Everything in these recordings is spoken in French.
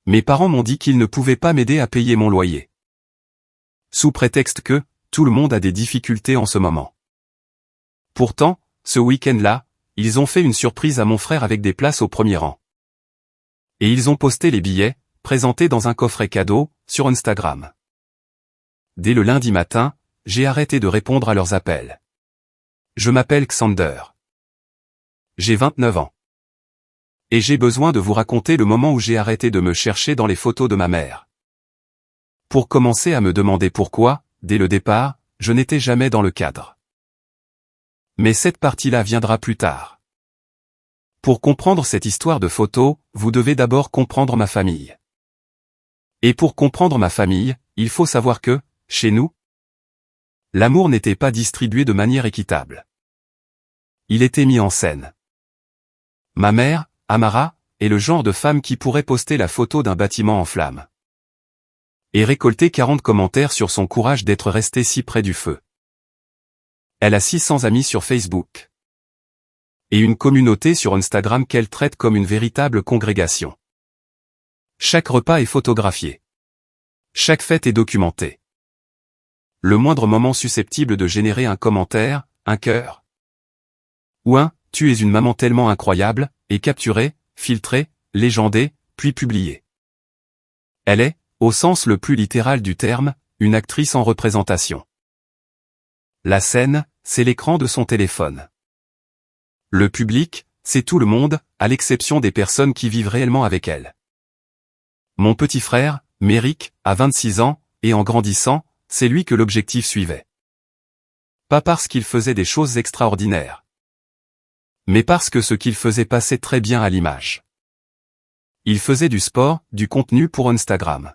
Mes parents m'ont dit qu'ils ne pouvaient pas m'aider à payer mon loyer. Sous prétexte que, tout le monde a des difficultés en ce moment. Pourtant, ce week-end-là, ils ont fait une surprise à mon frère avec des places au premier rang. Et ils ont posté les billets, présentés dans un coffret cadeau, sur Instagram. Dès le lundi matin, j'ai arrêté de répondre à leurs appels. Je m'appelle Xander. J'ai 29 ans. Et j'ai besoin de vous raconter le moment où j'ai arrêté de me chercher dans les photos de ma mère. Pour commencer à me demander pourquoi, dès le départ, je n'étais jamais dans le cadre. Mais cette partie-là viendra plus tard. Pour comprendre cette histoire de photos, vous devez d'abord comprendre ma famille. Et pour comprendre ma famille, il faut savoir que, chez nous, l'amour n'était pas distribué de manière équitable. Il était mis en scène. Ma mère, Amara, est le genre de femme qui pourrait poster la photo d'un bâtiment en flammes. Et récolter 40 commentaires sur son courage d'être resté si près du feu. Elle a 600 amis sur Facebook. Et une communauté sur Instagram qu'elle traite comme une véritable congrégation. Chaque repas est photographié. Chaque fête est documentée. Le moindre moment susceptible de générer un commentaire, un cœur. Ou un « tu es une maman tellement incroyable » est capturé, filtré, légendé, puis publié. Elle est, au sens le plus littéral du terme, une actrice en représentation. La scène, c'est l'écran de son téléphone. Le public, c'est tout le monde, à l'exception des personnes qui vivent réellement avec elle. Mon petit frère, Méric, a 26 ans, et en grandissant, c'est lui que l'objectif suivait. Pas parce qu'il faisait des choses extraordinaires. Mais parce que ce qu'il faisait passait très bien à l'image. Il faisait du sport, du contenu pour Instagram.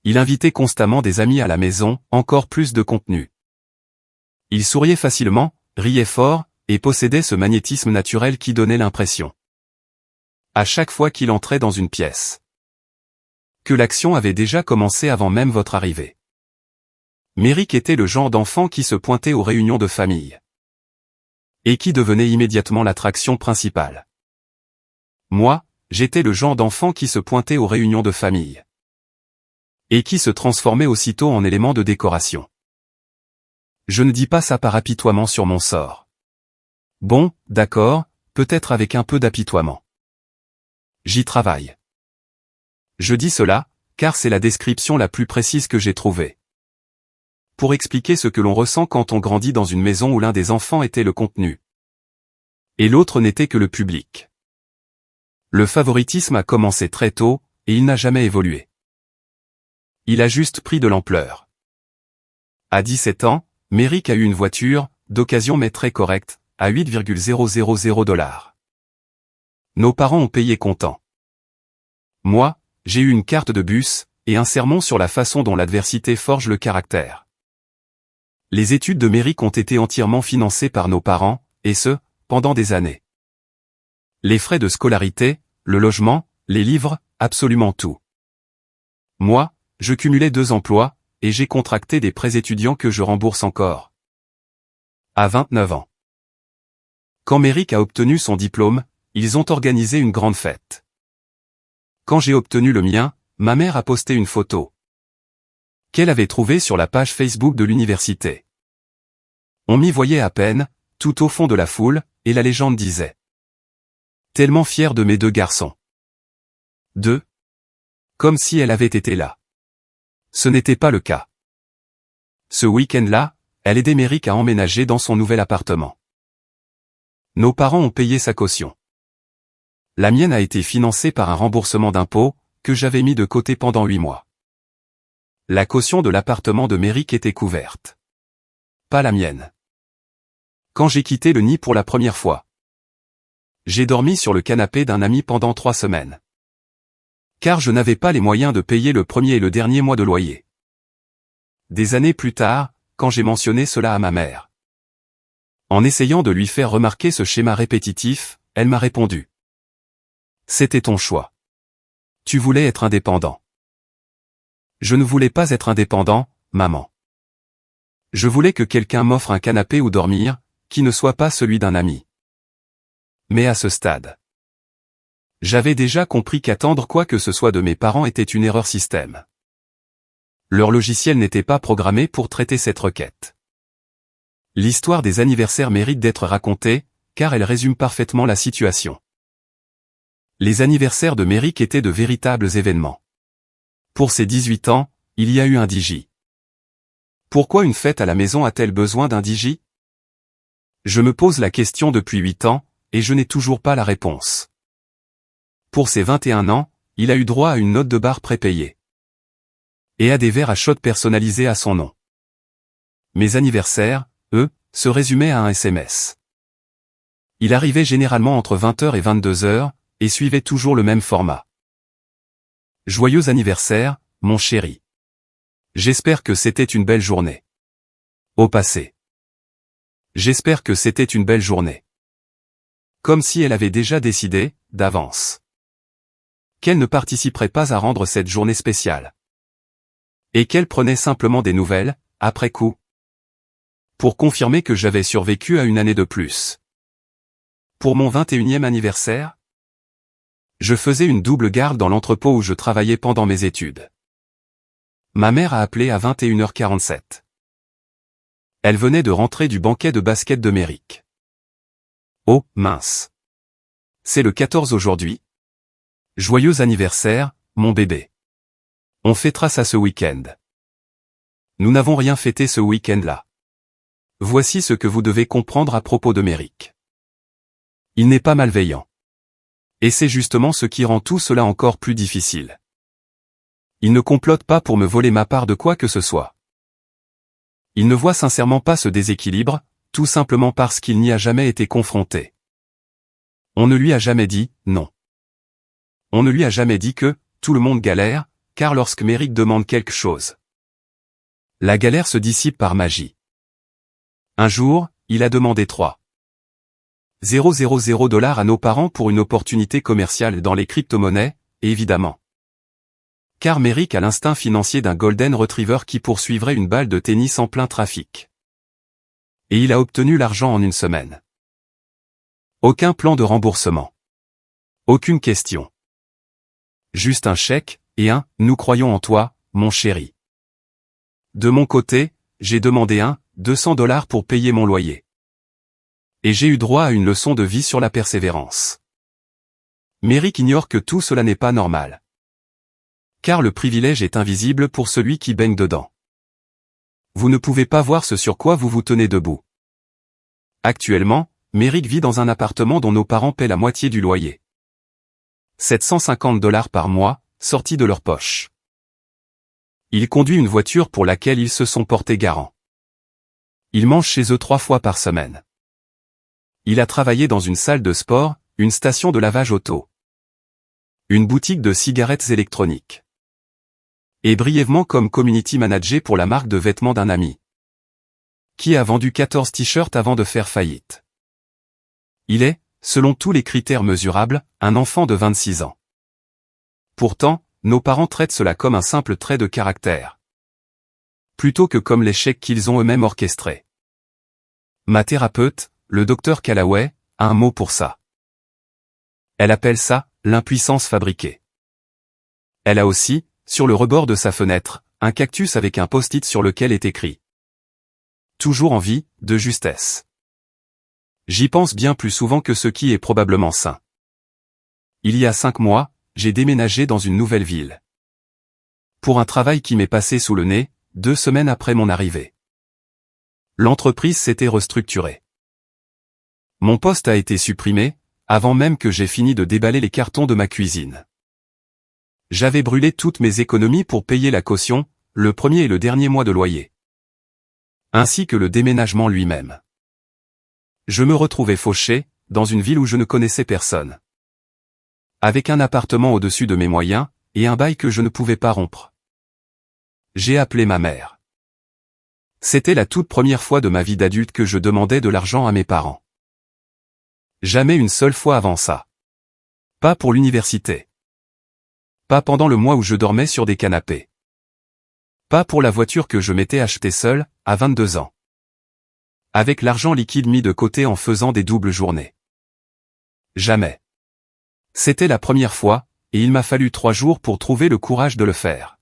Il invitait constamment des amis à la maison, encore plus de contenu. Il souriait facilement, riait fort, et possédait ce magnétisme naturel qui donnait l'impression, à chaque fois qu'il entrait dans une pièce, que l'action avait déjà commencé avant même votre arrivée. Méric était le genre d'enfant qui se pointait aux réunions de famille. Et qui devenait immédiatement l'attraction principale. Moi, j'étais le genre d'enfant qui se pointait aux réunions de famille. Et qui se transformait aussitôt en élément de décoration. Je ne dis pas ça par apitoiement sur mon sort. Bon, d'accord, peut-être avec un peu d'apitoiement. J'y travaille. Je dis cela, car c'est la description la plus précise que j'ai trouvée. Pour expliquer ce que l'on ressent quand on grandit dans une maison où l'un des enfants était le contenu. Et l'autre n'était que le public. Le favoritisme a commencé très tôt, et il n'a jamais évolué. Il a juste pris de l'ampleur. À 17 ans, Méric a eu une voiture, d'occasion mais très correcte, à 8,000 $. Nos parents ont payé comptant. Moi, j'ai eu une carte de bus, et un sermon sur la façon dont l'adversité forge le caractère. Les études de Méric ont été entièrement financées par nos parents, et ce, pendant des années. Les frais de scolarité, le logement, les livres, absolument tout. Moi, je cumulais 2 emplois, et j'ai contracté des prêts étudiants que je rembourse encore. À 29 ans. Quand Méric a obtenu son diplôme, ils ont organisé une grande fête. Quand j'ai obtenu le mien, ma mère a posté une photo qu'elle avait trouvée sur la page Facebook de l'université. On m'y voyait à peine, tout au fond de la foule, et la légende disait « Tellement fière de mes 2 garçons. » 2. Comme si elle avait été là. Ce n'était pas le cas. Ce week-end-là, elle aidait Méric à emménager dans son nouvel appartement. Nos parents ont payé sa caution. La mienne a été financée par un remboursement d'impôts, que j'avais mis de côté pendant 8 mois. La caution de l'appartement de Méric était couverte. Pas la mienne. Quand j'ai quitté le nid pour la première fois, j'ai dormi sur le canapé d'un ami pendant 3 semaines. Car je n'avais pas les moyens de payer le premier et le dernier mois de loyer. Des années plus tard, quand j'ai mentionné cela à ma mère, en essayant de lui faire remarquer ce schéma répétitif, elle m'a répondu. C'était ton choix. Tu voulais être indépendant. Je ne voulais pas être indépendant, maman. Je voulais que quelqu'un m'offre un canapé où dormir, qui ne soit pas celui d'un ami. Mais à ce stade, J'avais déjà compris qu'attendre quoi que ce soit de mes parents était une erreur système. Leur logiciel n'était pas programmé pour traiter cette requête. L'histoire des anniversaires mérite d'être racontée, car elle résume parfaitement la situation. Les anniversaires de Méric étaient de véritables événements. Pour ses 18 ans, il y a eu un DJ. Pourquoi une fête à la maison a-t-elle besoin d'un DJ? Je me pose la question depuis 8 ans, et je n'ai toujours pas la réponse. Pour ses 21 ans, il a eu droit à une note de bar prépayée. Et à des verres à shot personnalisés à son nom. Mes anniversaires, eux, se résumaient à un SMS. Il arrivait généralement entre 20h et 22h, et suivait toujours le même format. Joyeux anniversaire, mon chéri. J'espère que c'était une belle journée. Au passé. J'espère que c'était une belle journée. Comme si elle avait déjà décidé, d'avance, qu'elle ne participerait pas à rendre cette journée spéciale. Et qu'elle prenait simplement des nouvelles, après coup. Pour confirmer que j'avais survécu à une année de plus. Pour mon 21e anniversaire, je faisais une double garde dans l'entrepôt où je travaillais pendant mes études. Ma mère a appelé à 21h47. Elle venait de rentrer du banquet de basket de Méric. Oh, mince. C'est le 14 aujourd'hui? Joyeux anniversaire, mon bébé. On fêtera ça ce week-end. Nous n'avons rien fêté ce week-end-là. Voici ce que vous devez comprendre à propos de Méric. Il n'est pas malveillant. Et c'est justement ce qui rend tout cela encore plus difficile. Il ne complote pas pour me voler ma part de quoi que ce soit. Il ne voit sincèrement pas ce déséquilibre, tout simplement parce qu'il n'y a jamais été confronté. On ne lui a jamais dit « non ». On ne lui a jamais dit que « tout le monde galère », car lorsque Méric demande quelque chose, la galère se dissipe par magie. Un jour, il a demandé 3,000 $ à nos parents pour une opportunité commerciale dans les crypto-monnaies, évidemment. Car Méric a l'instinct financier d'un golden retriever qui poursuivrait une balle de tennis en plein trafic. Et il a obtenu l'argent en une semaine. Aucun plan de remboursement. Aucune question. Juste un chèque, et un « nous croyons en toi, mon chéri ». De mon côté, j'ai demandé 200 $ pour payer mon loyer. Et j'ai eu droit à une leçon de vie sur la persévérance. Méric ignore que tout cela n'est pas normal. Car le privilège est invisible pour celui qui baigne dedans. Vous ne pouvez pas voir ce sur quoi vous vous tenez debout. Actuellement, Méric vit dans un appartement dont nos parents paient la moitié du loyer. 750 $ par mois, sortis de leur poche. Il conduit une voiture pour laquelle ils se sont portés garants. Il mange chez eux 3 fois par semaine. Il a travaillé dans une salle de sport, une station de lavage auto, une boutique de cigarettes électroniques. Et brièvement comme community manager pour la marque de vêtements d'un ami, qui a vendu 14 t-shirts avant de faire faillite. Il est, selon tous les critères mesurables, un enfant de 26 ans. Pourtant, nos parents traitent cela comme un simple trait de caractère, plutôt que comme l'échec qu'ils ont eux-mêmes orchestré. Ma thérapeute, le docteur Callaway, a un mot pour ça. Elle appelle ça l'impuissance fabriquée. Elle a aussi, sur le rebord de sa fenêtre, un cactus avec un post-it sur lequel est écrit « Toujours en vie, de justesse ». J'y pense bien plus souvent que ce qui est probablement sain. Il y a 5 mois, j'ai déménagé dans une nouvelle ville. Pour un travail qui m'est passé sous le nez, 2 semaines après mon arrivée. L'entreprise s'était restructurée. Mon poste a été supprimé, avant même que j'aie fini de déballer les cartons de ma cuisine. J'avais brûlé toutes mes économies pour payer la caution, le premier et le dernier mois de loyer. Ainsi que le déménagement lui-même. Je me retrouvais fauché, dans une ville où je ne connaissais personne. Avec un appartement au-dessus de mes moyens, et un bail que je ne pouvais pas rompre. J'ai appelé ma mère. C'était la toute première fois de ma vie d'adulte que je demandais de l'argent à mes parents. Jamais une seule fois avant ça. Pas pour l'université. Pas pendant le mois où je dormais sur des canapés. Pas pour la voiture que je m'étais achetée seule, à 22 ans. Avec l'argent liquide mis de côté en faisant des doubles journées. Jamais. C'était la première fois, et il m'a fallu 3 jours pour trouver le courage de le faire.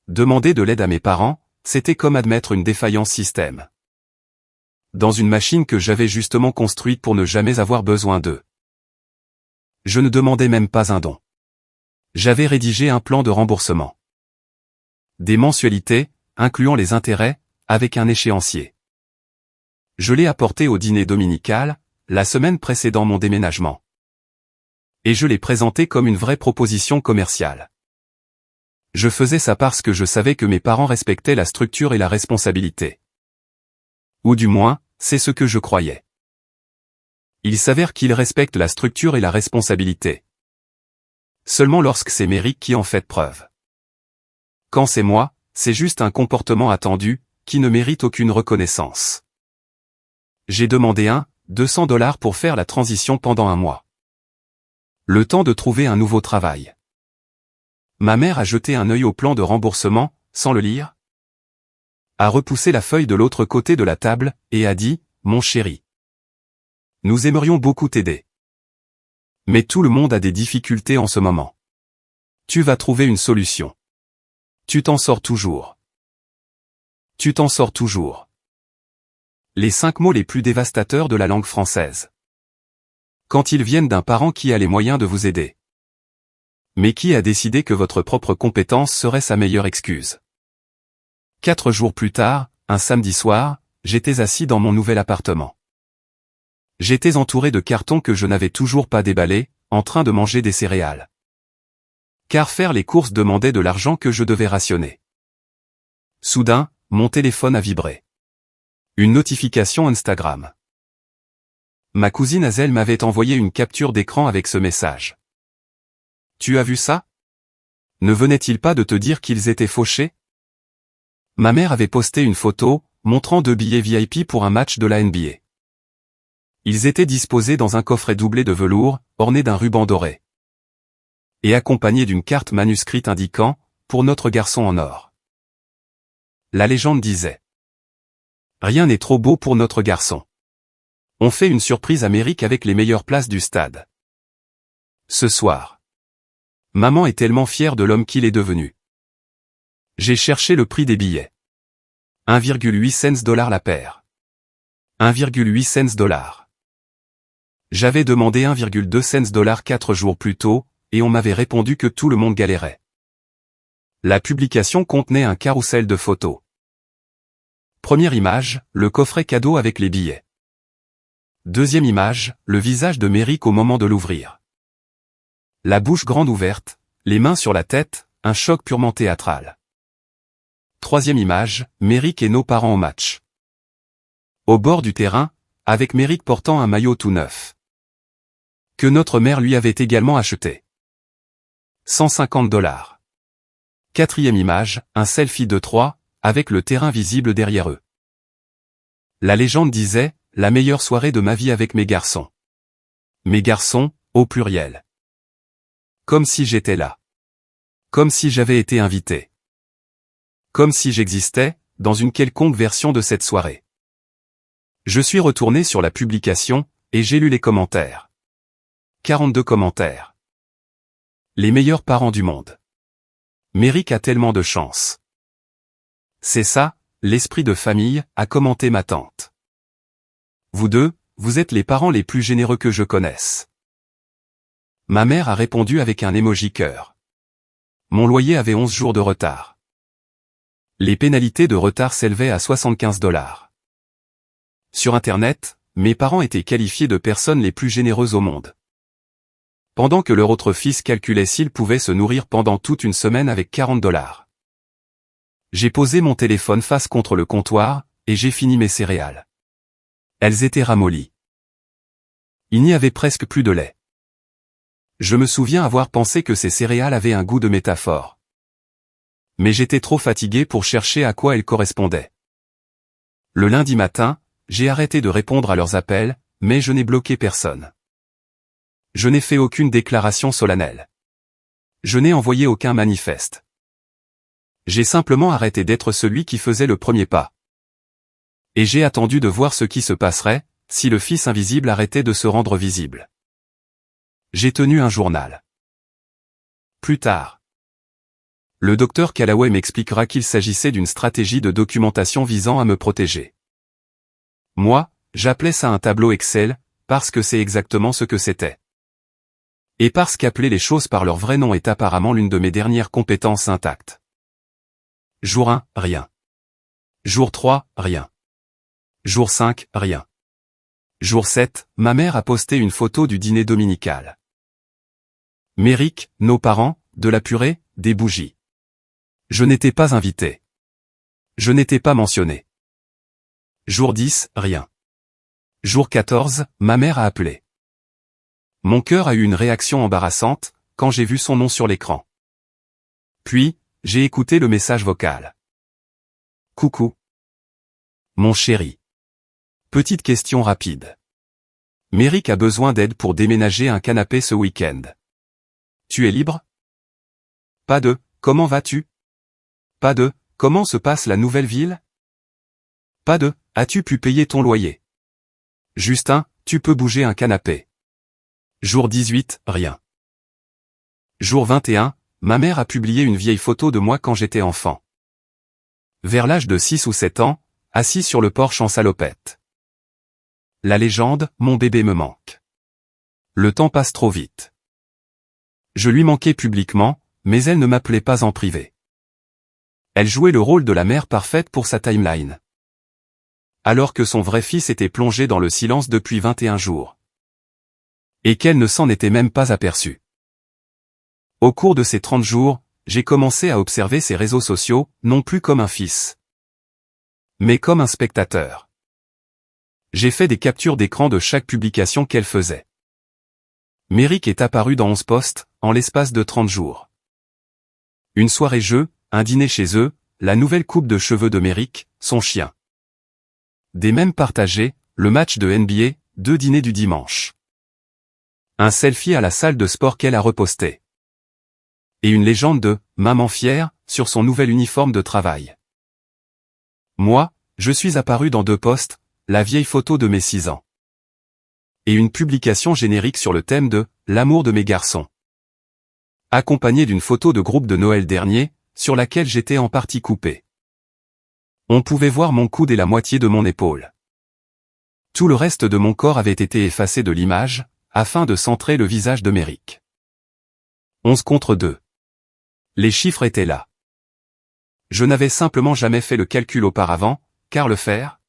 Demander de l'aide à mes parents, c'était comme admettre une défaillance système. Dans une machine que j'avais justement construite pour ne jamais avoir besoin d'eux. Je ne demandais même pas un don. J'avais rédigé un plan de remboursement. Des mensualités, incluant les intérêts, avec un échéancier. Je l'ai apporté au dîner dominical, la semaine précédant mon déménagement. Et je l'ai présenté comme une vraie proposition commerciale. Je faisais ça parce que je savais que mes parents respectaient la structure et la responsabilité. Ou du moins, c'est ce que je croyais. Il s'avère qu'ils respectent la structure et la responsabilité. Seulement lorsque c'est Méric qui en fait preuve. Quand c'est moi, c'est juste un comportement attendu, qui ne mérite aucune reconnaissance. J'ai demandé $200 pour faire la transition pendant 1 mois. Le temps de trouver un nouveau travail. Ma mère a jeté un œil au plan de remboursement, sans le lire. A repoussé la feuille de l'autre côté de la table, et a dit, « Mon chéri. Nous aimerions beaucoup t'aider. Mais tout le monde a des difficultés en ce moment. Tu vas trouver une solution. Tu t'en sors toujours. Tu t'en sors toujours. » Les 5 mots les plus dévastateurs de la langue française. Quand ils viennent d'un parent qui a les moyens de vous aider. Mais qui a décidé que votre propre compétence serait sa meilleure excuse. 4 jours plus tard, un samedi soir, j'étais assis dans mon nouvel appartement. J'étais entouré de cartons que je n'avais toujours pas déballés, en train de manger des céréales. Car faire les courses demandait de l'argent que je devais rationner. Soudain, mon téléphone a vibré. Une notification Instagram. Ma cousine Azel m'avait envoyé une capture d'écran avec ce message. « Tu as vu ça? Ne venait-il pas de te dire qu'ils étaient fauchés ?» Ma mère avait posté une photo, montrant 2 billets VIP pour un match de la NBA. Ils étaient disposés dans un coffret doublé de velours, orné d'un ruban doré. Et accompagnés d'une carte manuscrite indiquant « Pour notre garçon en or ». La légende disait « Rien n'est trop beau pour notre garçon. On fait une surprise à Méric avec les meilleures places du stade. Ce soir. Maman est tellement fière de l'homme qu'il est devenu. J'ai cherché le prix des billets. 1,8 cents la paire. 1,8 cents. J'avais demandé 1,2 cents 4 jours plus tôt, et on m'avait répondu que tout le monde galérait. La publication contenait un carrousel de photos. Première image, le coffret cadeau avec les billets. Deuxième image, le visage de Méric au moment de l'ouvrir. La bouche grande ouverte, les mains sur la tête, un choc purement théâtral. Troisième image, Méric et nos parents au match. Au bord du terrain, avec Méric portant un maillot tout neuf. Que notre mère lui avait également acheté. $150. Quatrième image, un selfie de 3, avec le terrain visible derrière eux. La légende disait, la meilleure soirée de ma vie avec mes garçons. Mes garçons, au pluriel. Comme si j'étais là. Comme si j'avais été invité. Comme si j'existais, dans une quelconque version de cette soirée. Je suis retourné sur la publication, et j'ai lu les commentaires. 42 commentaires. Les meilleurs parents du monde. Méric a tellement de chance. C'est ça, l'esprit de famille, a commenté ma tante. Vous deux, vous êtes les parents les plus généreux que je connaisse. Ma mère a répondu avec un emoji cœur. Mon loyer avait 11 jours de retard. Les pénalités de retard s'élevaient à $75. Sur Internet, mes parents étaient qualifiés de personnes les plus généreuses au monde. Pendant que leur autre fils calculait s'il pouvait se nourrir pendant toute une semaine avec $40. J'ai posé mon téléphone face contre le comptoir, et j'ai fini mes céréales. Elles étaient ramollies. Il n'y avait presque plus de lait. Je me souviens avoir pensé que ces céréales avaient un goût de métaphore. Mais j'étais trop fatigué pour chercher à quoi elles correspondaient. Le lundi matin, j'ai arrêté de répondre à leurs appels, mais je n'ai bloqué personne. Je n'ai fait aucune déclaration solennelle. Je n'ai envoyé aucun manifeste. J'ai simplement arrêté d'être celui qui faisait le premier pas. Et j'ai attendu de voir ce qui se passerait, si le Fils invisible arrêtait de se rendre visible. J'ai tenu un journal. Plus tard. Le docteur Callaway m'expliquera qu'il s'agissait d'une stratégie de documentation visant à me protéger. Moi, j'appelais ça un tableau Excel, parce que c'est exactement ce que c'était. Et parce qu'appeler les choses par leur vrai nom est apparemment l'une de mes dernières compétences intactes. Jour 1, rien. Jour 3, rien. Jour 5, rien. Jour 7, ma mère a posté une photo du dîner dominical. Méric, nos parents, de la purée, des bougies. Je n'étais pas invité. Je n'étais pas mentionné. Jour 10, rien. Jour 14, ma mère a appelé. Mon cœur a eu une réaction embarrassante, quand j'ai vu son nom sur l'écran. Puis, j'ai écouté le message vocal. Coucou. Mon chéri. Petite question rapide. Méric a besoin d'aide pour déménager un canapé ce week-end. Tu es libre? Pas de, comment vas-tu? Pas de, comment se passe la nouvelle ville? Pas de, as-tu pu payer ton loyer? Justin, tu peux bouger un canapé. Jour 18, rien. Jour 21, ma mère a publié une vieille photo de moi quand j'étais enfant. Vers l'âge de 6 ou 7 ans, assis sur le porche en salopette. La légende, mon bébé me manque. Le temps passe trop vite. Je lui manquais publiquement, mais elle ne m'appelait pas en privé. Elle jouait le rôle de la mère parfaite pour sa timeline. Alors que son vrai fils était plongé dans le silence depuis 21 jours. Et qu'elle ne s'en était même pas aperçue. Au cours de ces 30 jours, j'ai commencé à observer ses réseaux sociaux, non plus comme un fils, mais comme un spectateur. J'ai fait des captures d'écran de chaque publication qu'elle faisait. Méric est apparu dans 11 posts, en l'espace de 30 jours. Une soirée jeu, un dîner chez eux, la nouvelle coupe de cheveux de Méric, son chien. Des mèmes partagés, le match de NBA, 2 dîners du dimanche. Un selfie à la salle de sport qu'elle a reposté. Et une légende de « maman fière » sur son nouvel uniforme de travail. Moi, je suis apparu dans 2 posts, la vieille photo de mes 6 ans. Et une publication générique sur le thème de « l'amour de mes garçons ». Accompagnée d'une photo de groupe de Noël dernier, sur laquelle j'étais en partie coupé. On pouvait voir mon coude et la moitié de mon épaule. Tout le reste de mon corps avait été effacé de l'image, afin de centrer le visage de Méric. 11 contre 2. Les chiffres étaient là. Je n'avais simplement jamais fait le calcul auparavant, car le faire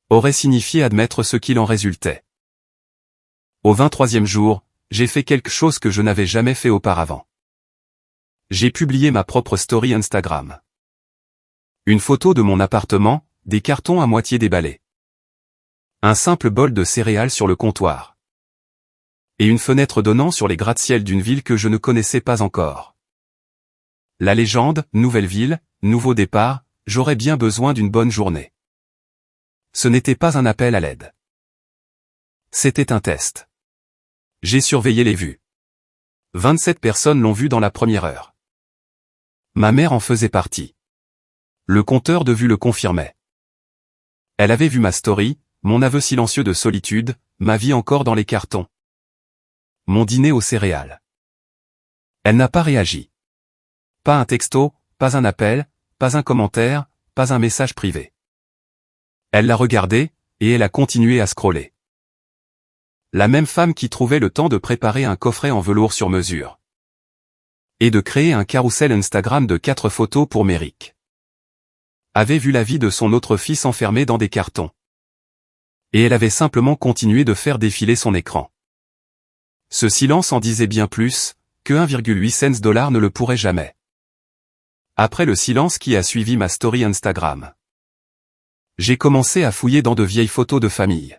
aurait signifié admettre ce qu'il en résultait. Au 23e jour, j'ai fait quelque chose que je n'avais jamais fait auparavant. J'ai publié ma propre story Instagram. Une photo de mon appartement, des cartons à moitié déballés. Un simple bol de céréales sur le comptoir. Et une fenêtre donnant sur les gratte-ciel d'une ville que je ne connaissais pas encore. La légende, nouvelle ville, nouveau départ, j'aurais bien besoin d'une bonne journée. Ce n'était pas un appel à l'aide. C'était un test. J'ai surveillé les vues. 27 personnes l'ont vu dans la première heure. Ma mère en faisait partie. Le compteur de vues le confirmait. Elle avait vu ma story, mon aveu silencieux de solitude, ma vie encore dans les cartons. Mon dîner aux céréales. Elle n'a pas réagi. Pas un texto, pas un appel, pas un commentaire, pas un message privé. Elle l'a regardé, et elle a continué à scroller. La même femme qui trouvait le temps de préparer un coffret en velours sur mesure. Et de créer un carrousel Instagram de 4 photos pour Méric. Avait vu la vie de son autre fils enfermé dans des cartons. Et elle avait simplement continué de faire défiler son écran. Ce silence en disait bien plus, que 1,8 cents ne le pourrait jamais. Après le silence qui a suivi ma story Instagram. J'ai commencé à fouiller dans de vieilles photos de famille.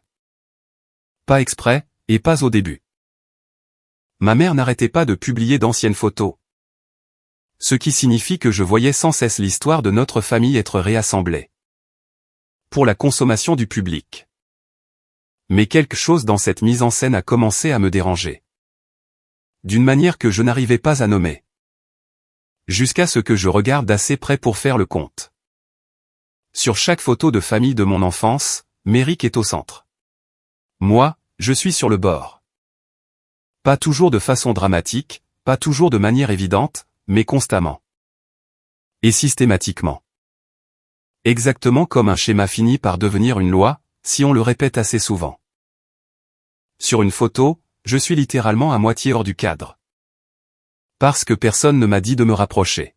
Pas exprès, et pas au début. Ma mère n'arrêtait pas de publier d'anciennes photos. Ce qui signifie que je voyais sans cesse l'histoire de notre famille être réassemblée. Pour la consommation du public. Mais quelque chose dans cette mise en scène a commencé à me déranger. D'une manière que je n'arrivais pas à nommer. Jusqu'à ce que je regarde d'assez près pour faire le compte. Sur chaque photo de famille de mon enfance, Méric est au centre. Moi, je suis sur le bord. Pas toujours de façon dramatique, pas toujours de manière évidente, mais constamment. Et systématiquement. Exactement comme un schéma finit par devenir une loi, si on le répète assez souvent. Sur une photo, je suis littéralement à moitié hors du cadre. Parce que personne ne m'a dit de me rapprocher.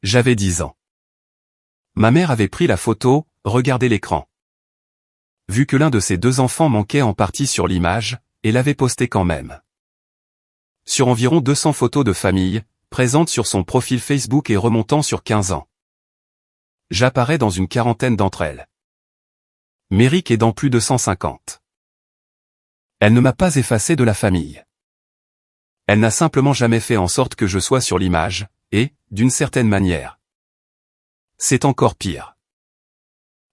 J'avais 10 ans. Ma mère avait pris la photo, regardé l'écran. Vu que l'un de ses 2 enfants manquait en partie sur l'image, et l'avait posté quand même. Sur environ 200 photos de famille, présentes sur son profil Facebook et remontant sur 15 ans. J'apparais dans une quarantaine d'entre elles. Méric est dans plus de 150. Elle ne m'a pas effacé de la famille. Elle n'a simplement jamais fait en sorte que je sois sur l'image, et, d'une certaine manière. C'est encore pire.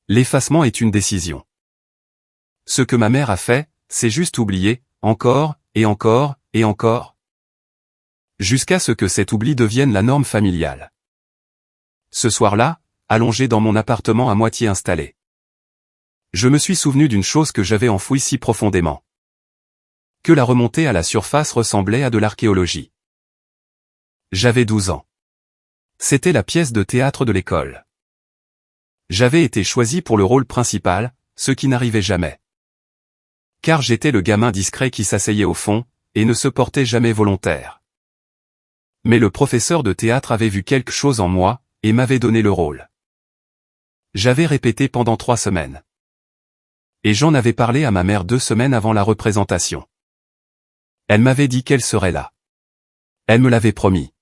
L'effacement est une décision. Ce que ma mère a fait, c'est juste oublier, encore, et encore, et encore. Jusqu'à ce que cet oubli devienne la norme familiale. Ce soir-là, allongé dans mon appartement à moitié installé. Je me suis souvenu d'une chose que j'avais enfouie si profondément. Que la remontée à la surface ressemblait à de l'archéologie. J'avais 12 ans. C'était la pièce de théâtre de l'école. J'avais été choisi pour le rôle principal, ce qui n'arrivait jamais. Car j'étais le gamin discret qui s'asseyait au fond, et ne se portait jamais volontaire. Mais le professeur de théâtre avait vu quelque chose en moi, et m'avait donné le rôle. J'avais répété pendant 3 semaines. Et j'en avais parlé à ma mère 2 semaines avant la représentation. Elle m'avait dit qu'elle serait là. Elle me l'avait promis.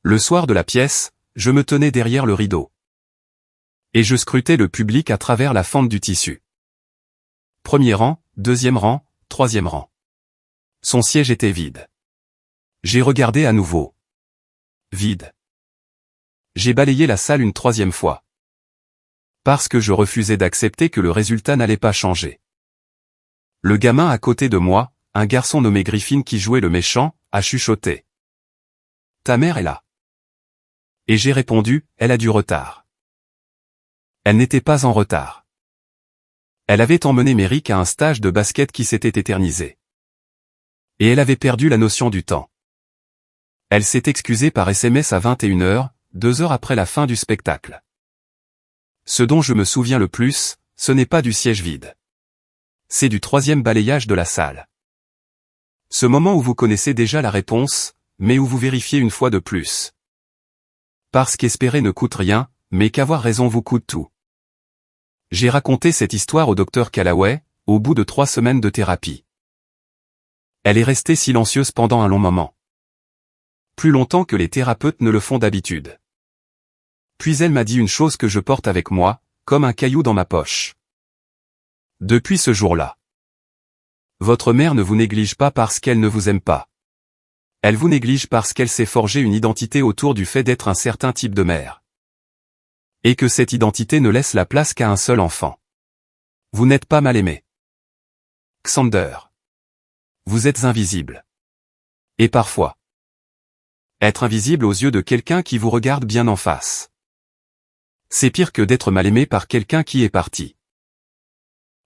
Le soir de la pièce, je me tenais derrière le rideau. Et je scrutais le public à travers la fente du tissu. Premier rang, deuxième rang, troisième rang. Son siège était vide. J'ai regardé à nouveau. Vide. J'ai balayé la salle une 3e fois. Parce que je refusais d'accepter que le résultat n'allait pas changer. Le gamin à côté de moi, un garçon nommé Griffin qui jouait le méchant, a chuchoté. Ta mère est là. Et j'ai répondu, elle a du retard. Elle n'était pas en retard. Elle avait emmené Méric à un stage de basket qui s'était éternisé. Et elle avait perdu la notion du temps. Elle s'est excusée par SMS à 21h, 2 heures après la fin du spectacle. Ce dont je me souviens le plus, ce n'est pas du siège vide. C'est du 3e balayage de la salle. Ce moment où vous connaissez déjà la réponse, mais où vous vérifiez une fois de plus. Parce qu'espérer ne coûte rien, mais qu'avoir raison vous coûte tout. J'ai raconté cette histoire au docteur Callaway, au bout de 3 semaines de thérapie. Elle est restée silencieuse pendant un long moment. Plus longtemps que les thérapeutes ne le font d'habitude. Puis elle m'a dit une chose que je porte avec moi, comme un caillou dans ma poche. Depuis ce jour-là. Votre mère ne vous néglige pas parce qu'elle ne vous aime pas. Elle vous néglige parce qu'elle s'est forgée une identité autour du fait d'être un certain type de mère. Et que cette identité ne laisse la place qu'à un seul enfant. Vous n'êtes pas mal aimé. Xander. Vous êtes invisible. Et parfois. Être invisible aux yeux de quelqu'un qui vous regarde bien en face. C'est pire que d'être mal aimé par quelqu'un qui est parti.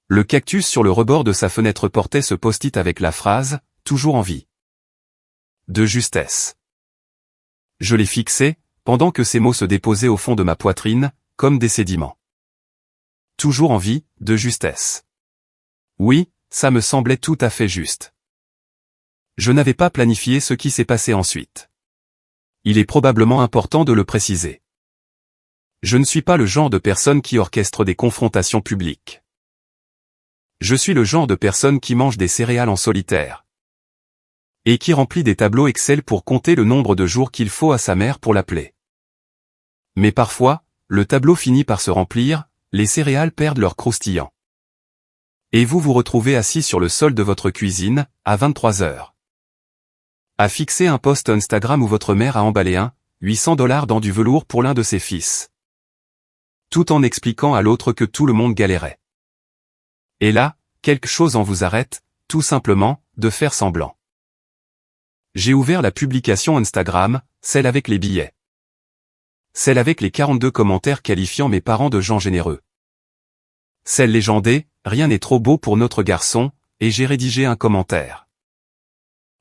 Le cactus sur le rebord de sa fenêtre portait ce post-it avec la phrase « Toujours en vie ». De justesse. Je l'ai fixé, pendant que ces mots se déposaient au fond de ma poitrine, comme des sédiments. Toujours en vie, de justesse. Oui, ça me semblait tout à fait juste. Je n'avais pas planifié ce qui s'est passé ensuite. Il est probablement important de le préciser. Je ne suis pas le genre de personne qui orchestre des confrontations publiques. Je suis le genre de personne qui mange des céréales en solitaire. Et qui remplit des tableaux Excel pour compter le nombre de jours qu'il faut à sa mère pour l'appeler. Mais parfois, le tableau finit par se remplir, les céréales perdent leur croustillant. Et vous vous retrouvez assis sur le sol de votre cuisine, à 23h. À fixer un post Instagram où votre mère a emballé un $800 dans du velours pour l'un de ses fils. Tout en expliquant à l'autre que tout le monde galérait. Et là, quelque chose en vous arrête, tout simplement, de faire semblant. J'ai ouvert la publication Instagram, celle avec les billets. Celle avec les 42 commentaires qualifiant mes parents de gens généreux. Celle légendée, rien n'est trop beau pour notre garçon, et j'ai rédigé un commentaire.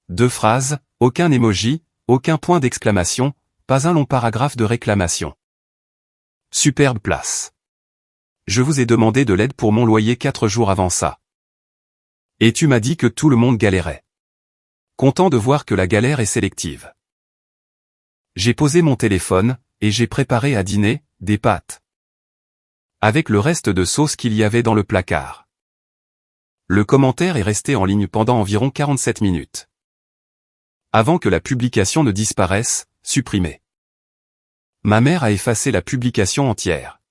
2 phrases, aucun emoji, aucun point d'exclamation, pas un long paragraphe de réclamation. Superbe place. Je vous ai demandé de l'aide pour mon loyer 4 jours avant ça. Et tu m'as dit que tout le monde galérait. Content de voir que la galère est sélective. J'ai posé mon téléphone, et j'ai préparé à dîner, des pâtes. Avec le reste de sauce qu'il y avait dans le placard. Le commentaire est resté en ligne pendant environ 47 minutes. Avant que la publication ne disparaisse, supprimé. Ma mère a effacé la publication entière.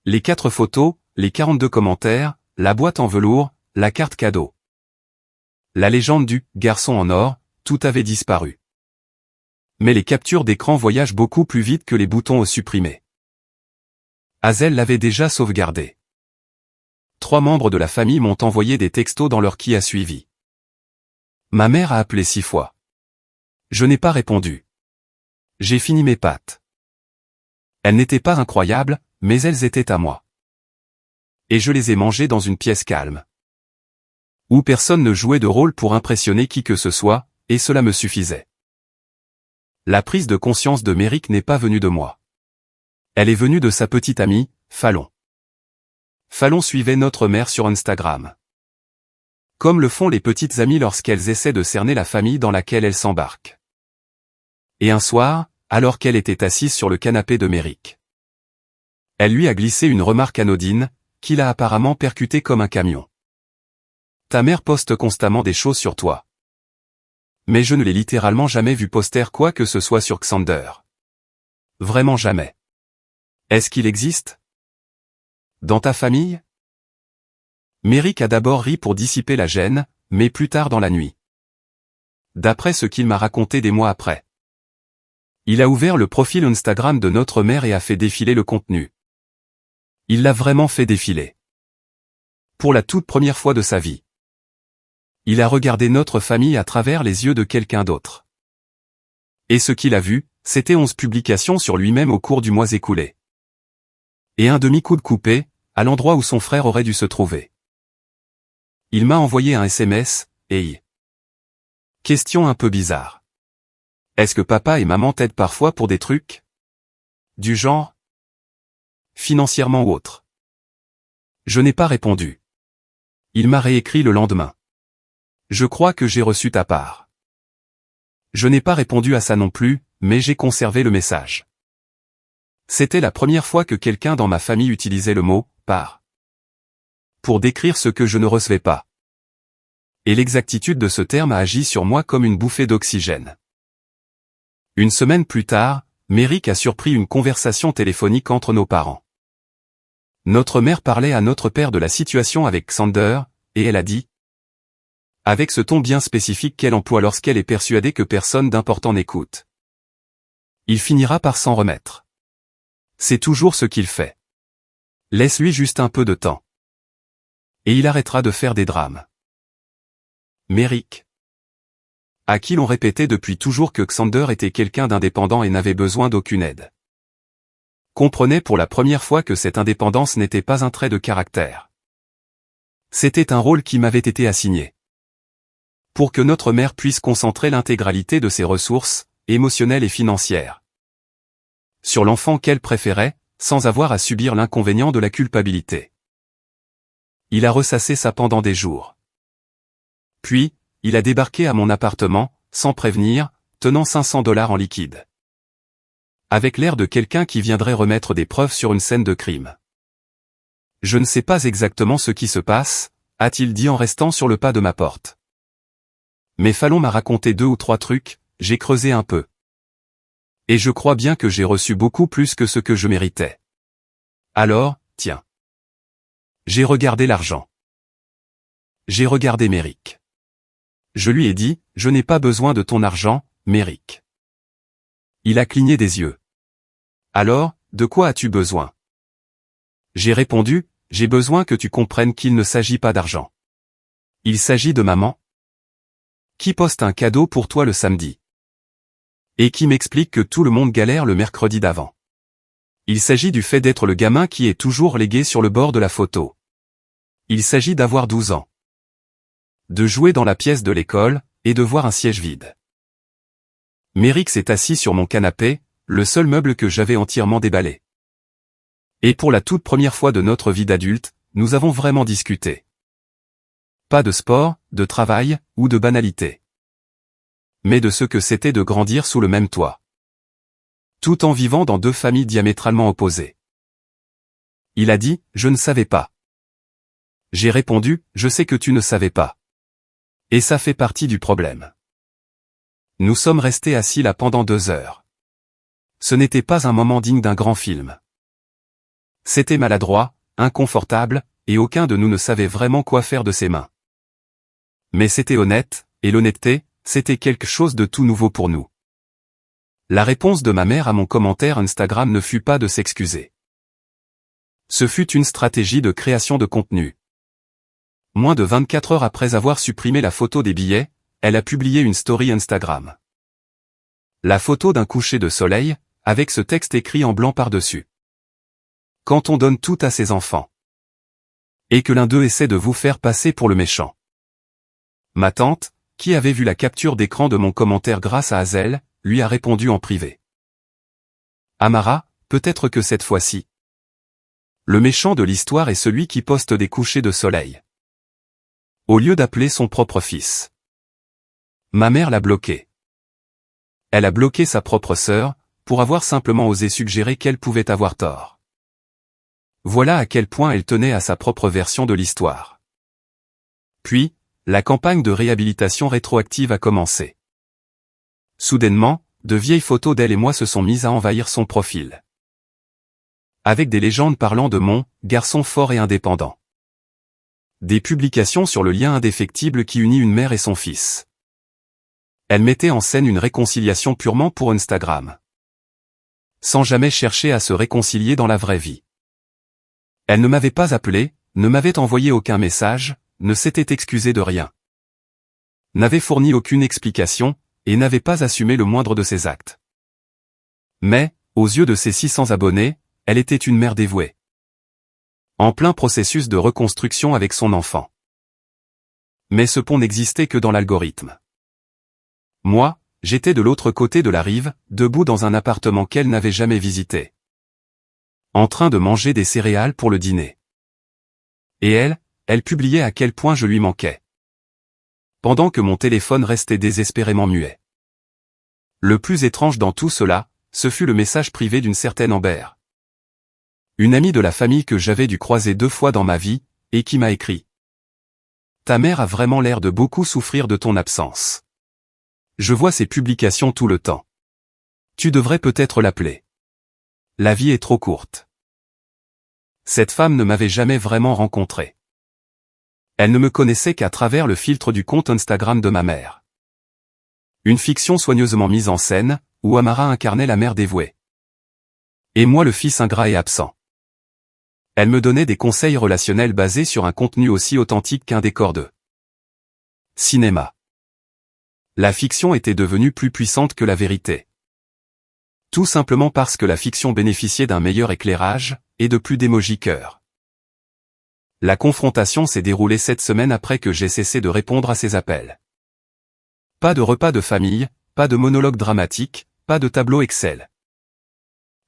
Les 4 photos, les 42 commentaires, la boîte en velours, la carte cadeau. La légende du « garçon en or », tout avait disparu. Mais les captures d'écran voyagent beaucoup plus vite que les boutons au supprimer. Hazel l'avait déjà sauvegardé. 3 membres de la famille m'ont envoyé des textos dans l'heure qui a suivi. Ma mère a appelé 6 fois. Je n'ai pas répondu. J'ai fini mes pâtes. Elles n'étaient pas incroyables, mais elles étaient à moi. Et je les ai mangées dans une pièce calme. Où personne ne jouait de rôle pour impressionner qui que ce soit, et cela me suffisait. La prise de conscience de Méric n'est pas venue de moi. Elle est venue de sa petite amie, Fallon. Fallon suivait notre mère sur Instagram. Comme le font les petites amies lorsqu'elles essaient de cerner la famille dans laquelle elles s'embarquent. Et un soir, alors qu'elle était assise sur le canapé de Méric, elle lui a glissé une remarque anodine, qui l'a apparemment percuté comme un camion. Ta mère poste constamment des choses sur toi. Mais je ne l'ai littéralement jamais vu poster quoi que ce soit sur Xander. Vraiment jamais. Est-ce qu'il existe? Dans ta famille? Méric a d'abord ri pour dissiper la gêne, mais plus tard dans la nuit. D'après ce qu'il m'a raconté des mois après. Il a ouvert le profil Instagram de notre mère et a fait défiler le contenu. Il l'a vraiment fait défiler. Pour la toute première fois de sa vie. Il a regardé notre famille à travers les yeux de quelqu'un d'autre. Et ce qu'il a vu, c'était 11 publications sur lui-même au cours du mois écoulé. Et un demi-coup de coupé, à l'endroit où son frère aurait dû se trouver. Il m'a envoyé un SMS, hey. Question un peu bizarre. Est-ce que papa et maman t'aident parfois pour des trucs? Du genre? Financièrement ou autre? Je n'ai pas répondu. Il m'a réécrit le lendemain. Je crois que j'ai reçu ta part. Je n'ai pas répondu à ça non plus, mais j'ai conservé le message. C'était la première fois que quelqu'un dans ma famille utilisait le mot « part » pour décrire ce que je ne recevais pas. Et l'exactitude de ce terme a agi sur moi comme une bouffée d'oxygène. Une semaine plus tard, Méric a surpris une conversation téléphonique entre nos parents. Notre mère parlait à notre père de la situation avec Xander, et elle a dit, avec ce ton bien spécifique qu'elle emploie lorsqu'elle est persuadée que personne d'important n'écoute. Il finira par s'en remettre. C'est toujours ce qu'il fait. Laisse-lui juste un peu de temps. Et il arrêtera de faire des drames. Méric. À qui l'on répétait depuis toujours que Xander était quelqu'un d'indépendant et n'avait besoin d'aucune aide. Comprenait pour la première fois que cette indépendance n'était pas un trait de caractère. C'était un rôle qui m'avait été assigné. Pour que notre mère puisse concentrer l'intégralité de ses ressources, émotionnelles et financières, sur l'enfant qu'elle préférait, sans avoir à subir l'inconvénient de la culpabilité. Il a ressassé ça pendant des jours. Puis, il a débarqué à mon appartement, sans prévenir, tenant $500 en liquide. Avec l'air de quelqu'un qui viendrait remettre des preuves sur une scène de crime. Je ne sais pas exactement ce qui se passe, a-t-il dit en restant sur le pas de ma porte. Mais Fallon m'a raconté 2 ou 3 trucs, j'ai creusé un peu. Et je crois bien que j'ai reçu beaucoup plus que ce que je méritais. Alors, tiens. J'ai regardé l'argent. J'ai regardé Méric. Je lui ai dit, je n'ai pas besoin de ton argent, Méric. Il a cligné des yeux. Alors, de quoi as-tu besoin? J'ai répondu, j'ai besoin que tu comprennes qu'il ne s'agit pas d'argent. Il s'agit de maman. Qui poste un cadeau pour toi le samedi. Et qui m'explique que tout le monde galère le mercredi d'avant. Il s'agit du fait d'être le gamin qui est toujours légué sur le bord de la photo. Il s'agit d'avoir 12 ans. De jouer dans la pièce de l'école, et de voir un siège vide. Mérix est assis sur mon canapé, le seul meuble que j'avais entièrement déballé. Et pour la toute première fois de notre vie d'adulte, nous avons vraiment discuté. Pas de sport, de travail, ou de banalité. Mais de ce que c'était de grandir sous le même toit. Tout en vivant dans deux familles diamétralement opposées. Il a dit, je ne savais pas. J'ai répondu, je sais que tu ne savais pas. Et ça fait partie du problème. Nous sommes restés assis là pendant 2 heures. Ce n'était pas un moment digne d'un grand film. C'était maladroit, inconfortable, et aucun de nous ne savait vraiment quoi faire de ses mains. Mais c'était honnête, et l'honnêteté, c'était quelque chose de tout nouveau pour nous. La réponse de ma mère à mon commentaire Instagram ne fut pas de s'excuser. Ce fut une stratégie de création de contenu. Moins de 24 heures après avoir supprimé la photo des billets, elle a publié une story Instagram. La photo d'un coucher de soleil, avec ce texte écrit en blanc par-dessus. Quand on donne tout à ses enfants. Et que l'un d'eux essaie de vous faire passer pour le méchant. Ma tante, qui avait vu la capture d'écran de mon commentaire grâce à Hazel, lui a répondu en privé. Amara, peut-être que cette fois-ci. Le méchant de l'histoire est celui qui poste des couchers de soleil. Au lieu d'appeler son propre fils. Ma mère l'a bloqué. Elle a bloqué sa propre sœur, pour avoir simplement osé suggérer qu'elle pouvait avoir tort. Voilà à quel point elle tenait à sa propre version de l'histoire. Puis, la campagne de réhabilitation rétroactive a commencé. Soudainement, de vieilles photos d'elle et moi se sont mises à envahir son profil. Avec des légendes parlant de mon garçon fort et indépendant. Des publications sur le lien indéfectible qui unit une mère et son fils. Elle mettait en scène une réconciliation purement pour Instagram. Sans jamais chercher à se réconcilier dans la vraie vie. Elle ne m'avait pas appelé, ne m'avait envoyé aucun message, ne s'était excusée de rien. N'avait fourni aucune explication, et n'avait pas assumé le moindre de ses actes. Mais, aux yeux de ses 600 abonnés, elle était une mère dévouée. En plein processus de reconstruction avec son enfant. Mais ce pont n'existait que dans l'algorithme. Moi, j'étais de l'autre côté de la rive, debout dans un appartement qu'elle n'avait jamais visité. En train de manger des céréales pour le dîner. Et elle publiait à quel point je lui manquais. Pendant que mon téléphone restait désespérément muet. Le plus étrange dans tout cela, ce fut le message privé d'une certaine Amber. Une amie de la famille que j'avais dû croiser 2 fois dans ma vie, et qui m'a écrit. Ta mère a vraiment l'air de beaucoup souffrir de ton absence. Je vois ses publications tout le temps. Tu devrais peut-être l'appeler. La vie est trop courte. Cette femme ne m'avait jamais vraiment rencontré. Elle ne me connaissait qu'à travers le filtre du compte Instagram de ma mère. Une fiction soigneusement mise en scène, où Amara incarnait la mère dévouée. Et moi le fils ingrat et absent. Elle me donnait des conseils relationnels basés sur un contenu aussi authentique qu'un décor de cinéma. La fiction était devenue plus puissante que la vérité. Tout simplement parce que la fiction bénéficiait d'un meilleur éclairage, et de plus d'émojis cœur. La confrontation s'est déroulée 7 semaines après que j'ai cessé de répondre à ses appels. Pas de repas de famille, pas de monologue dramatique, pas de tableau Excel.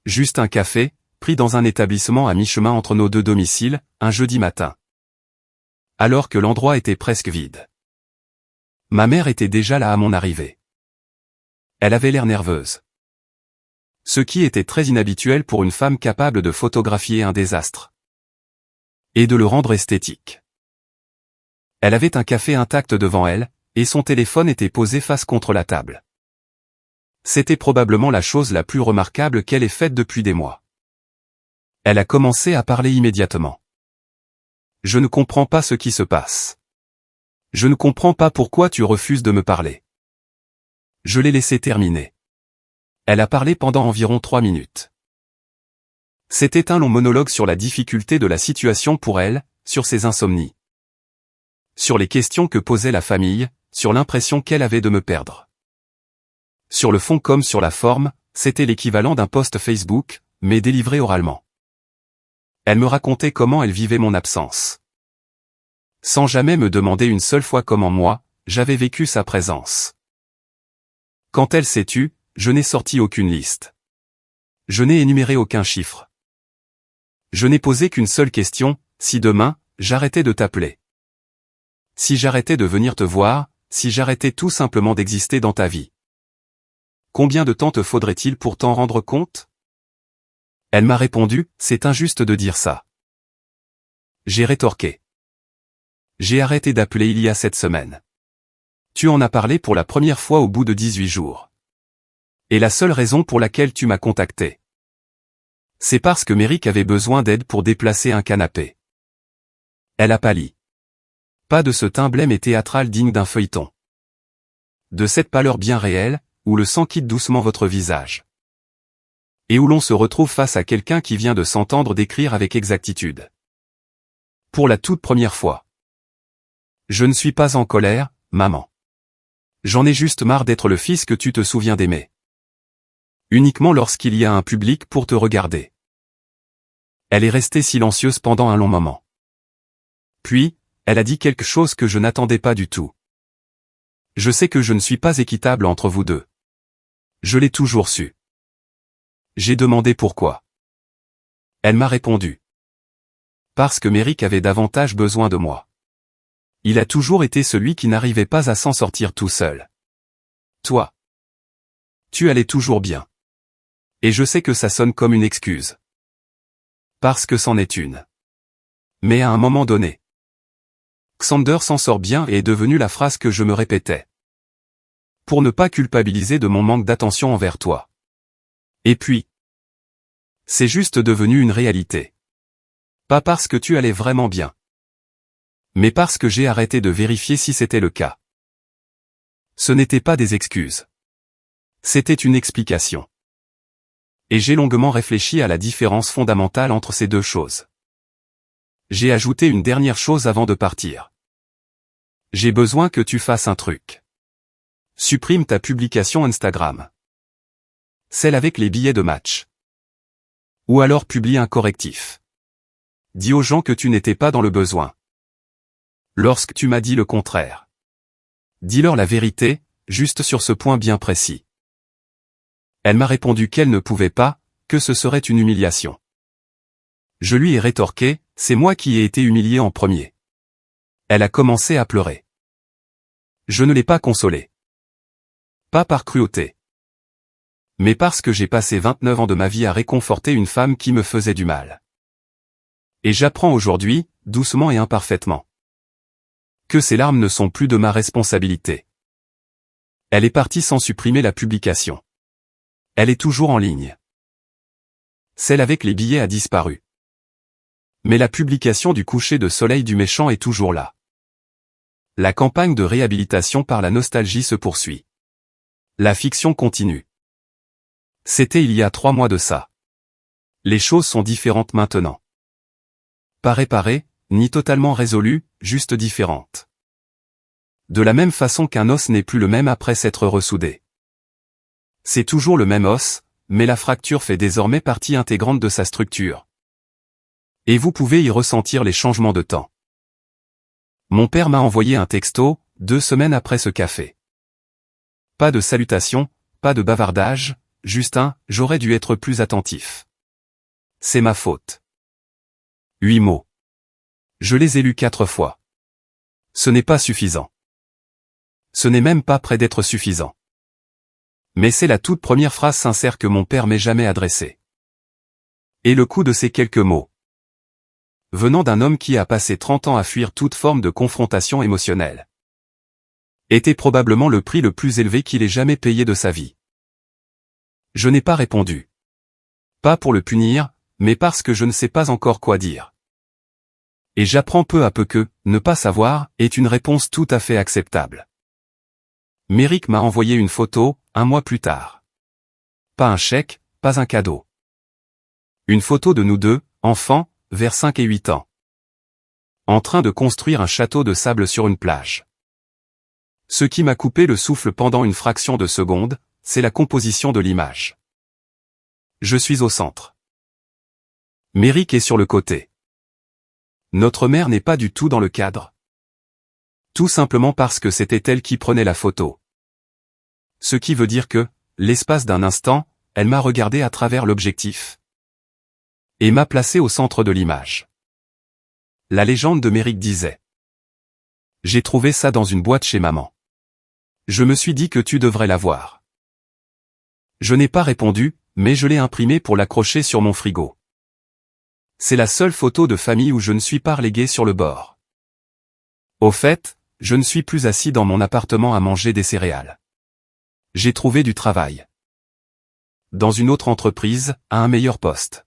Juste un café, pris dans un établissement à mi-chemin entre nos 2 domiciles, un jeudi matin. Alors que l'endroit était presque vide. Ma mère était déjà là à mon arrivée. Elle avait l'air nerveuse. Ce qui était très inhabituel pour une femme capable de photographier un désastre. Et de le rendre esthétique. Elle avait un café intact devant elle, et son téléphone était posé face contre la table. C'était probablement la chose la plus remarquable qu'elle ait faite depuis des mois. Elle a commencé à parler immédiatement. Je ne comprends pas ce qui se passe. Je ne comprends pas pourquoi tu refuses de me parler. Je l'ai laissé terminer. Elle a parlé pendant environ 3 minutes. C'était un long monologue sur la difficulté de la situation pour elle, sur ses insomnies. Sur les questions que posait la famille, sur l'impression qu'elle avait de me perdre. Sur le fond comme sur la forme, c'était l'équivalent d'un post Facebook, mais délivré oralement. Elle me racontait comment elle vivait mon absence. Sans jamais me demander une seule fois comment moi, j'avais vécu sa présence. Quand elle s'est tue, je n'ai sorti aucune liste. Je n'ai énuméré aucun chiffre. Je n'ai posé qu'une seule question, si demain, j'arrêtais de t'appeler. Si j'arrêtais de venir te voir, si j'arrêtais tout simplement d'exister dans ta vie. Combien de temps te faudrait-il pour t'en rendre compte? Elle m'a répondu, c'est injuste de dire ça. J'ai rétorqué. J'ai arrêté d'appeler il y a 7 semaines. Tu en as parlé pour la première fois au bout de 18 jours. Et la seule raison pour laquelle tu m'as contacté. C'est parce que Méric avait besoin d'aide pour déplacer un canapé. Elle a pâli. Pas de ce teint blême et théâtral digne d'un feuilleton. De cette pâleur bien réelle, où le sang quitte doucement votre visage. Et où l'on se retrouve face à quelqu'un qui vient de s'entendre décrire avec exactitude. Pour la toute première fois. Je ne suis pas en colère, maman. J'en ai juste marre d'être le fils que tu te souviens d'aimer. Uniquement lorsqu'il y a un public pour te regarder. Elle est restée silencieuse pendant un long moment. Puis, elle a dit quelque chose que je n'attendais pas du tout. Je sais que je ne suis pas équitable entre vous deux. Je l'ai toujours su. J'ai demandé pourquoi. Elle m'a répondu. Parce que Méric avait davantage besoin de moi. Il a toujours été celui qui n'arrivait pas à s'en sortir tout seul. Toi. Tu allais toujours bien. Et je sais que ça sonne comme une excuse. Parce que c'en est une. Mais à un moment donné. Xander s'en sort bien et est devenu la phrase que je me répétais. Pour ne pas culpabiliser de mon manque d'attention envers toi. Et puis. C'est juste devenu une réalité. Pas parce que tu allais vraiment bien. Mais parce que j'ai arrêté de vérifier si c'était le cas. Ce n'était pas des excuses. C'était une explication. Et j'ai longuement réfléchi à la différence fondamentale entre ces deux choses. J'ai ajouté une dernière chose avant de partir. J'ai besoin que tu fasses un truc. Supprime ta publication Instagram. Celle avec les billets de match. Ou alors publie un correctif. Dis aux gens que tu n'étais pas dans le besoin. Lorsque tu m'as dit le contraire. Dis-leur la vérité, juste sur ce point bien précis. Elle m'a répondu qu'elle ne pouvait pas, que ce serait une humiliation. Je lui ai rétorqué, c'est moi qui ai été humilié en premier. Elle a commencé à pleurer. Je ne l'ai pas consolée. Pas par cruauté. Mais parce que j'ai passé 29 ans de ma vie à réconforter une femme qui me faisait du mal. Et j'apprends aujourd'hui, doucement et imparfaitement, que ces larmes ne sont plus de ma responsabilité. Elle est partie sans supprimer la publication. Elle est toujours en ligne. Celle avec les billets a disparu. Mais la publication du coucher de soleil du méchant est toujours là. La campagne de réhabilitation par la nostalgie se poursuit. La fiction continue. C'était il y a 3 mois de ça. Les choses sont différentes maintenant. Pas réparées, ni totalement résolues, juste différentes. De la même façon qu'un os n'est plus le même après s'être ressoudé. C'est toujours le même os, mais la fracture fait désormais partie intégrante de sa structure. Et vous pouvez y ressentir les changements de temps. Mon père m'a envoyé un texto, 2 semaines après ce café. Pas de salutation, pas de bavardage, juste un « j'aurais dû être plus attentif ». C'est ma faute. 8 mots. Je les ai lus 4 fois. Ce n'est pas suffisant. Ce n'est même pas près d'être suffisant. Mais c'est la toute première phrase sincère que mon père m'ait jamais adressée. Et le coup de ces quelques mots, venant d'un homme qui a passé 30 ans à fuir toute forme de confrontation émotionnelle, était probablement le prix le plus élevé qu'il ait jamais payé de sa vie. Je n'ai pas répondu. Pas pour le punir, mais parce que je ne sais pas encore quoi dire. Et j'apprends peu à peu que, ne pas savoir, est une réponse tout à fait acceptable. Méric m'a envoyé une photo, 1 mois plus tard. Pas un chèque, pas un cadeau. Une photo de nous deux, enfants, vers 5 et 8 ans. En train de construire un château de sable sur une plage. Ce qui m'a coupé le souffle pendant une fraction de seconde, c'est la composition de l'image. Je suis au centre. Méric est sur le côté. Notre mère n'est pas du tout dans le cadre. Tout simplement parce que c'était elle qui prenait la photo. Ce qui veut dire que, l'espace d'un instant, elle m'a regardé à travers l'objectif. Et m'a placé au centre de l'image. La légende de Méric disait. J'ai trouvé ça dans une boîte chez maman. Je me suis dit que tu devrais la voir. Je n'ai pas répondu, mais je l'ai imprimée pour l'accrocher sur mon frigo. C'est la seule photo de famille où je ne suis pas relégué sur le bord. Au fait, je ne suis plus assis dans mon appartement à manger des céréales. J'ai trouvé du travail. Dans une autre entreprise, à un meilleur poste.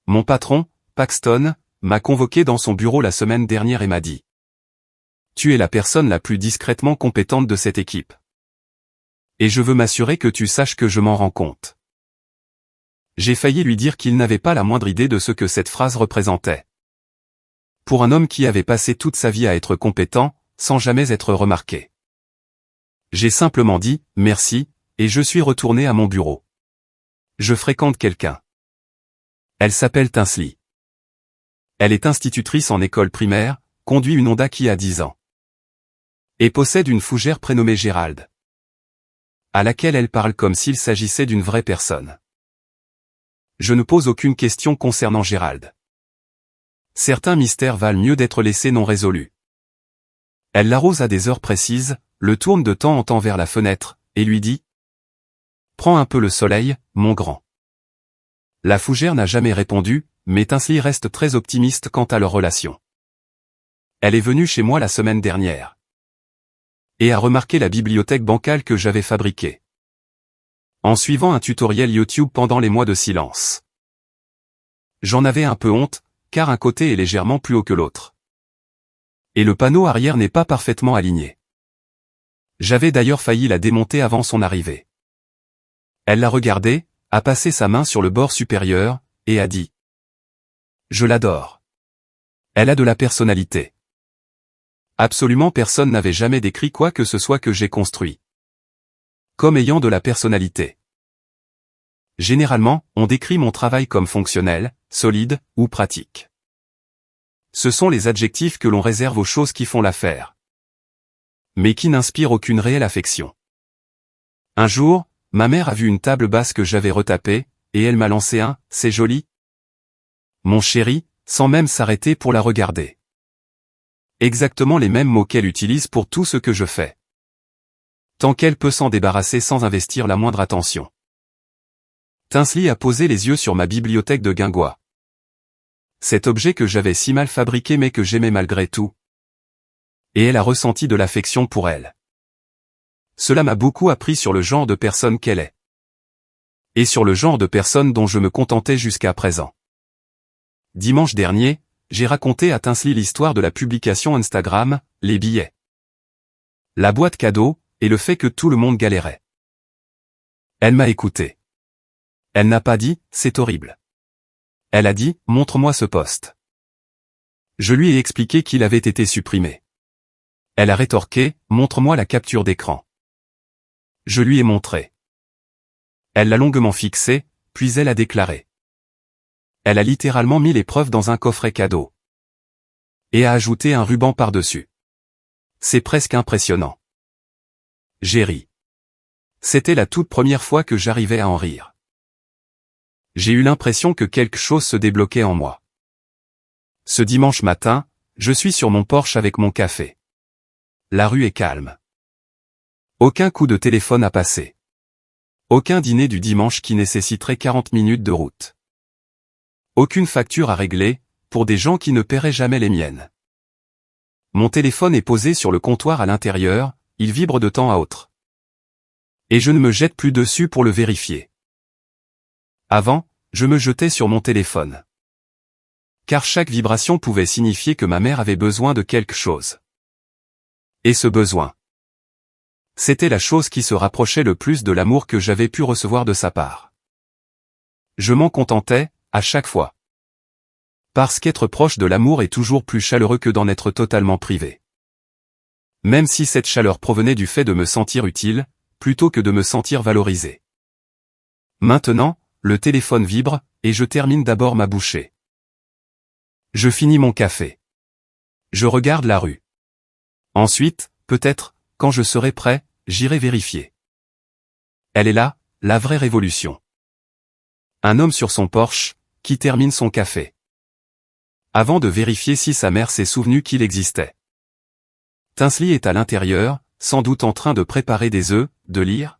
Mon patron, Paxton, m'a convoqué dans son bureau la semaine dernière et m'a dit. Tu es la personne la plus discrètement compétente de cette équipe. Et je veux m'assurer que tu saches que je m'en rends compte. J'ai failli lui dire qu'il n'avait pas la moindre idée de ce que cette phrase représentait. Pour un homme qui avait passé toute sa vie à être compétent, sans jamais être remarqué. J'ai simplement dit, merci, et je suis retourné à mon bureau. Je fréquente quelqu'un. Elle s'appelle Tinsley. Elle est institutrice en école primaire, conduit une Honda qui a 10 ans. Et possède une fougère prénommée Gérald. À laquelle elle parle comme s'il s'agissait d'une vraie personne. Je ne pose aucune question concernant Gérald. Certains mystères valent mieux d'être laissés non résolus. Elle l'arrose à des heures précises, le tourne de temps en temps vers la fenêtre, et lui dit « Prends un peu le soleil, mon grand. » La fougère n'a jamais répondu, mais Tinsley reste très optimiste quant à leur relation. Elle est venue chez moi la semaine dernière. Et a remarqué la bibliothèque bancale que j'avais fabriquée. En suivant un tutoriel YouTube pendant les mois de silence. J'en avais un peu honte, car un côté est légèrement plus haut que l'autre. Et le panneau arrière n'est pas parfaitement aligné. J'avais d'ailleurs failli la démonter avant son arrivée. Elle l'a regardé, a passé sa main sur le bord supérieur, et a dit « Je l'adore. Elle a de la personnalité. » Absolument personne n'avait jamais décrit quoi que ce soit que j'ai construit. Comme ayant de la personnalité. Généralement, on décrit mon travail comme fonctionnel, solide, ou pratique. Ce sont les adjectifs que l'on réserve aux choses qui font l'affaire. Mais qui n'inspirent aucune réelle affection. Un jour, ma mère a vu une table basse que j'avais retapée, et elle m'a lancé un « c'est joli ». Mon chéri, sans même s'arrêter pour la regarder. Exactement les mêmes mots qu'elle utilise pour tout ce que je fais. Tant qu'elle peut s'en débarrasser sans investir la moindre attention. Tinsley a posé les yeux sur ma bibliothèque de guingois. Cet objet que j'avais si mal fabriqué mais que j'aimais malgré tout. Et elle a ressenti de l'affection pour elle. Cela m'a beaucoup appris sur le genre de personne qu'elle est. Et sur le genre de personne dont je me contentais jusqu'à présent. Dimanche dernier, j'ai raconté à Tinsley l'histoire de la publication Instagram, les billets. La boîte cadeau, et le fait que tout le monde galérait. Elle m'a écouté. Elle n'a pas dit « c'est horrible ». Elle a dit « montre-moi ce post ». Je lui ai expliqué qu'il avait été supprimé. Elle a rétorqué « montre-moi la capture d'écran ». Je lui ai montré. Elle l'a longuement fixé, puis elle a déclaré. Elle a littéralement mis les preuves dans un coffret cadeau. Et a ajouté un ruban par-dessus. C'est presque impressionnant. J'ai ri. C'était la toute première fois que j'arrivais à en rire. J'ai eu l'impression que quelque chose se débloquait en moi. Ce dimanche matin, je suis sur mon porche avec mon café. La rue est calme. Aucun coup de téléphone à passer. Aucun dîner du dimanche qui nécessiterait 40 minutes de route. Aucune facture à régler, pour des gens qui ne paieraient jamais les miennes. Mon téléphone est posé sur le comptoir à l'intérieur, il vibre de temps à autre. Et je ne me jette plus dessus pour le vérifier. Avant, je me jetais sur mon téléphone. Car chaque vibration pouvait signifier que ma mère avait besoin de quelque chose. Et ce besoin. C'était la chose qui se rapprochait le plus de l'amour que j'avais pu recevoir de sa part. Je m'en contentais, à chaque fois. Parce qu'être proche de l'amour est toujours plus chaleureux que d'en être totalement privé. Même si cette chaleur provenait du fait de me sentir utile, plutôt que de me sentir valorisé. Maintenant, le téléphone vibre, et je termine d'abord ma bouchée. Je finis mon café. Je regarde la rue. Ensuite, peut-être, quand je serai prêt, j'irai vérifier. Elle est là, la vraie révolution. Un homme sur son Porsche, qui termine son café. Avant de vérifier si sa mère s'est souvenue qu'il existait. Tinsley est à l'intérieur, sans doute en train de préparer des œufs, de lire.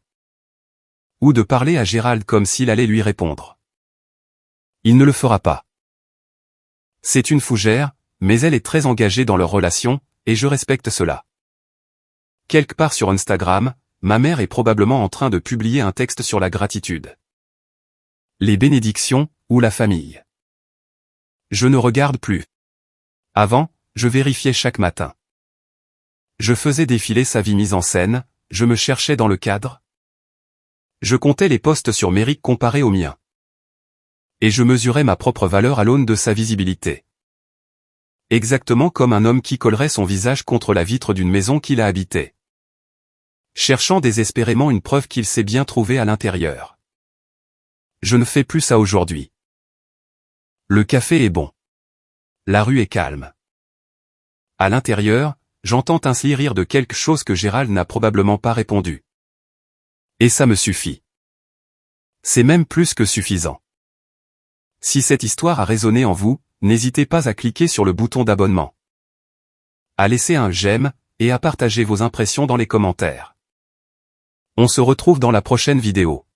Ou de parler à Gérald comme s'il allait lui répondre. Il ne le fera pas. C'est une fougère, mais elle est très engagée dans leur relation, et je respecte cela. Quelque part sur Instagram, ma mère est probablement en train de publier un texte sur la gratitude. Les bénédictions, ou la famille. Je ne regarde plus. Avant, je vérifiais chaque matin. Je faisais défiler sa vie mise en scène, je me cherchais dans le cadre. Je comptais les posts sur Merrick comparés aux miens. Et je mesurais ma propre valeur à l'aune de sa visibilité. Exactement comme un homme qui collerait son visage contre la vitre d'une maison qu'il a habitée. Cherchant désespérément une preuve qu'il s'est bien trouvé à l'intérieur. Je ne fais plus ça aujourd'hui. Le café est bon. La rue est calme. À l'intérieur, j'entends Tinsley rire de quelque chose que Gérald n'a probablement pas répondu. Et ça me suffit. C'est même plus que suffisant. Si cette histoire a résonné en vous, n'hésitez pas à cliquer sur le bouton d'abonnement, à laisser un j'aime, et à partager vos impressions dans les commentaires. On se retrouve dans la prochaine vidéo.